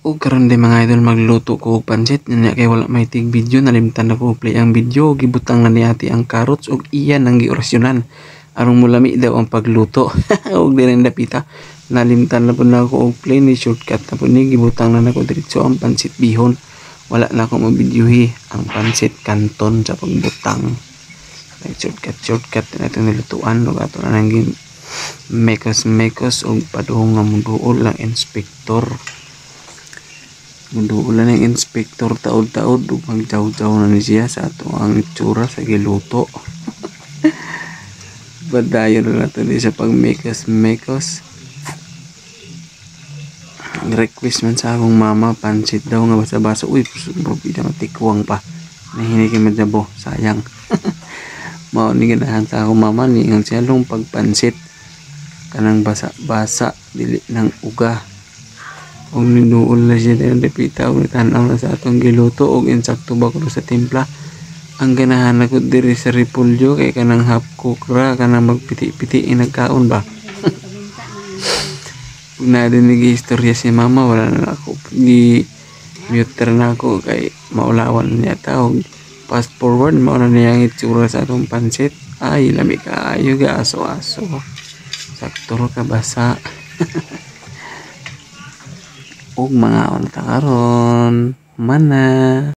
O karon din mga idol magluto ko og pansit nya kay wala may tig video nalimtan na ko play ang video gibutang na ni ate ang carrots ug iyan ang giorasyonan aron mulami daw ang pagluto og dineng dapita nalimtan na pud na ako og play ni shortcut na pud ni gibutang na nako diretso ang pansit bihon wala na ako mabidyohi ang pansit kanton sa pagbutang shortcut na itong nilutuan ug ato na nang mekos og paduhong nga muduol lang inspektor muduulan ng inspektor taod-taod ug magjaw-jaw na ni siya sa ato ang itsura sa giluto. Badayon na nato di sa pagmekos. Request man sa akong mama pansit daw nga basa-basa. Uy, probida matikwang pa. Nahinikin madjabo, sayang. Mao ni ganahan sa akong mama ni ang siyalong pagpansit kanang basa-basa dili ng uga. Og ninuol na siya ng dapita og tanaw na sa atong giluto og insakto ba ko sa timpla ang ganahan ako diri sa repolyo kay kanang half cook ra kanang magpiti-piti nagkaon ba ug nadinig istorya si mama wala na ako gi mute na ako kay maulawan niya ta og fast forward mao na niya ang itsura sa atong pansit ay lami kaayo ga aso-aso sakto ra ka basa. Og mga karon mana